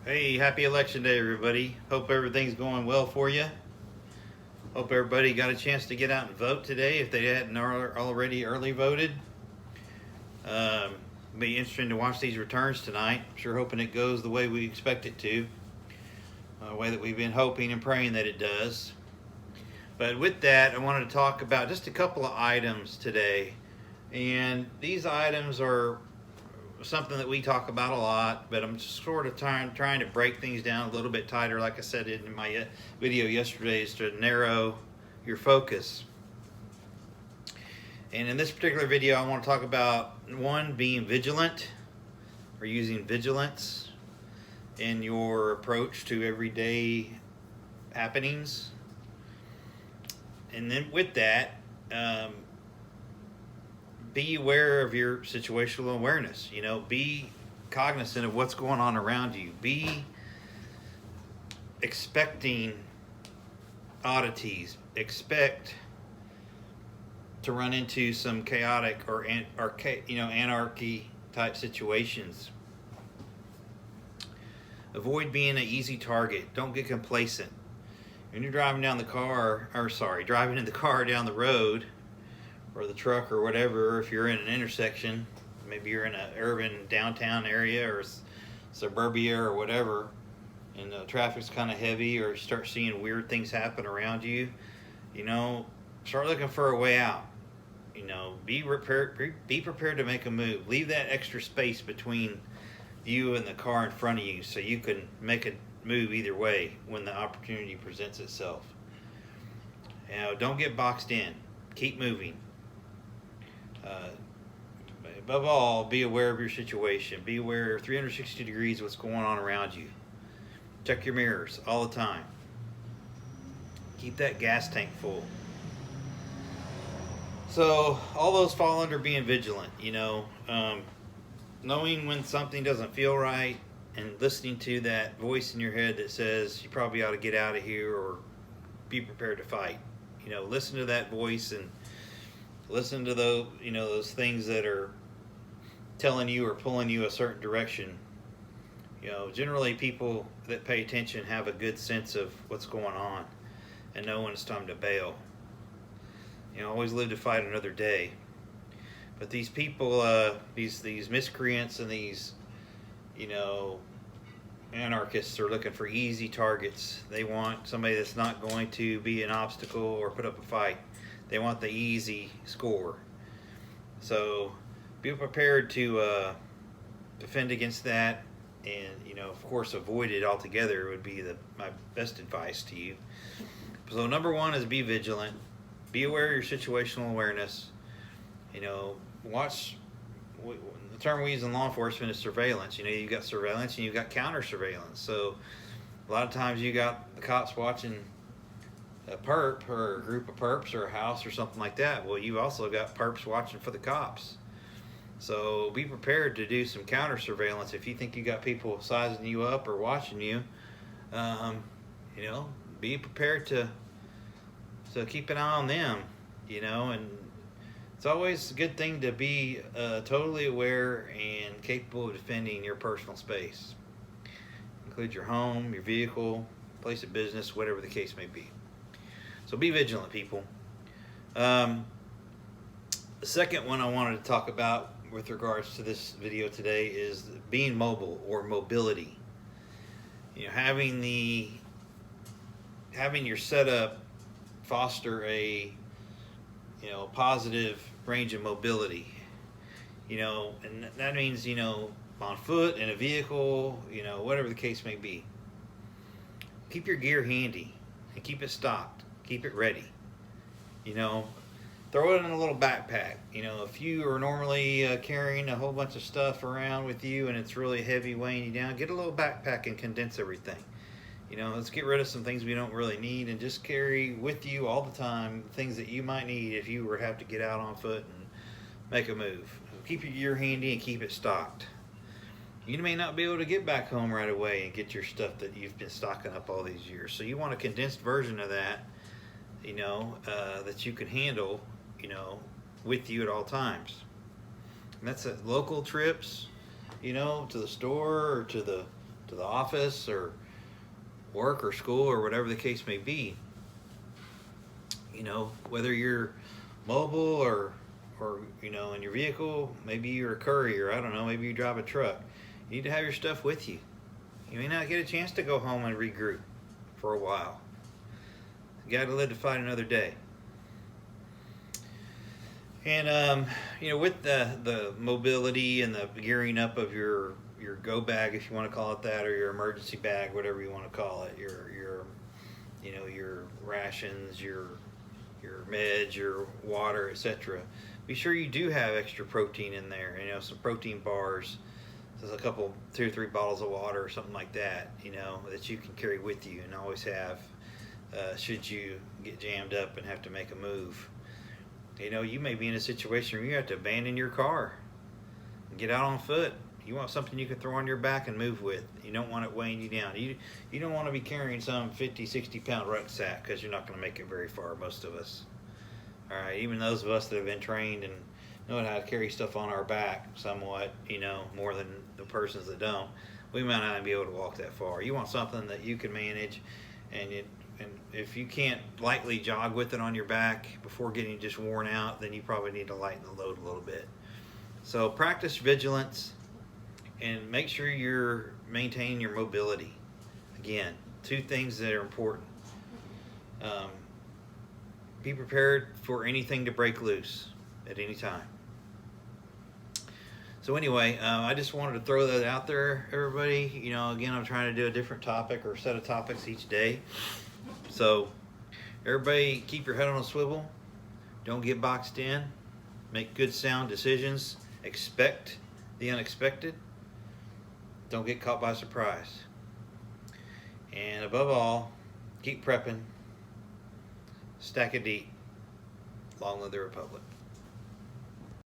Hey, happy election day, everybody. Hope everything's going well for you. Hope everybody got a chance to get out and vote today if they hadn't already early voted. Be interesting to watch these returns tonight. Sure hoping it goes the way we expect it to, the way that we've been hoping and praying that it does. But with that, I wanted to talk about just a couple of items today. And these items are something that we talk about a lot, but I'm just sort of trying to break things down a little bit tighter, like I said in my video yesterday, is to narrow your focus. And in this particular video, I want to talk about one, being vigilant, or using vigilance in your approach to everyday happenings. And then with that, be aware of your situational awareness. Be cognizant of what's going on around you. Be expecting oddities. Expect to run into some chaotic or anarchy type situations. Avoid being an easy target. Don't get complacent. When you're driving in the car down the road, or the truck or whatever, if you're in an intersection, maybe you're in an urban downtown area or suburbia or whatever, and the traffic's kind of heavy, or you start seeing weird things happen around you, start looking for a way out. Be prepared to make a move. Leave that extra space between you and the car in front of you so you can make a move either way when the opportunity presents itself. Don't get boxed in. Keep moving. Above all, be aware of your situation. Be aware 360 degrees what's going on around you. Check your mirrors all the time. Keep that gas tank full. So all those fall under being vigilant, knowing when something doesn't feel right and listening to that voice in your head that says you probably ought to get out of here or be prepared to fight. Listen to that voice and listen to those things that are telling you or pulling you a certain direction. Generally people that pay attention have a good sense of what's going on and know when it's time to bail. Always live to fight another day. But these people, these miscreants and these, anarchists are looking for easy targets. They want somebody that's not going to be an obstacle or put up a fight. They want the easy score. So be prepared to defend against that, and of course avoid it altogether would be my best advice to you. So number one is be vigilant. Be aware of your situational awareness. Watch. The term we use in law enforcement is surveillance. You've got surveillance and you've got counter surveillance. So a lot of times you got the cops watching a perp or a group of perps or a house or something like that. Well, you've also got perps watching for the cops. So be prepared to do some counter surveillance if you think you got people sizing you up or watching you. Be prepared to keep an eye on them. And it's always a good thing to be totally aware and capable of defending your personal space. Include your home, your vehicle, place of business, whatever the case may be. So be vigilant, people. The second one I wanted to talk about with regards to this video today is being mobile or mobility. Having your setup foster a positive range of mobility. And that means on foot, in a vehicle, whatever the case may be. Keep your gear handy and keep it stocked. Keep it ready. Throw it in a little backpack. If you are normally carrying a whole bunch of stuff around with you and it's really heavy weighing you down, get a little backpack and condense everything. Let's get rid of some things we don't really need and just carry with you all the time things that you might need if you were to have to get out on foot and make a move. Keep your gear handy and keep it stocked. You may not be able to get back home right away and get your stuff that you've been stocking up all these years. So you want a condensed version of that, that you can handle, with you at all times. And that's at local trips, to the store or to the to the office or work or school or whatever the case may be. You know, whether you're mobile or you know, in your vehicle, maybe you're a courier, I don't know, maybe you drive a truck. You need to have your stuff with you. You may not get a chance to go home and regroup for a while. You got to live to fight another day. And you know, with the mobility and the gearing up of your go bag, if you want to call it that, or your emergency bag, whatever you want to call it, your you know, your rations, your meds, your water, etc. Be sure you do have extra protein in there. You know, some protein bars, there's a couple, 2 or 3 bottles of water or something like that. You know, that you can carry with you and always have, should you get jammed up and have to make a move. You know, you may be in a situation where you have to abandon your car and get out on foot. You want something you can throw on your back and move with. You don't want it weighing you down. You don't want to be carrying some 50, 60-pound rucksack, because you're not going to make it very far, most of us. All right, even those of us that have been trained and know how to carry stuff on our back somewhat, you know, more than the persons that don't, we might not be able to walk that far. You want something that you can manage, and if you can't lightly jog with it on your back before getting just worn out, then you probably need to lighten the load a little bit. So practice vigilance and make sure you're maintaining your mobility. Again, 2 things that are important. Be prepared for anything to break loose at any time. So anyway, I just wanted to throw that out there, everybody. You know, again, I'm trying to do a different topic or set of topics each day. So everybody keep your head on a swivel. Don't get boxed in. Make good, sound decisions. Expect the unexpected. Don't get caught by surprise. And above all, keep prepping. Stack it deep. Long live the Republic.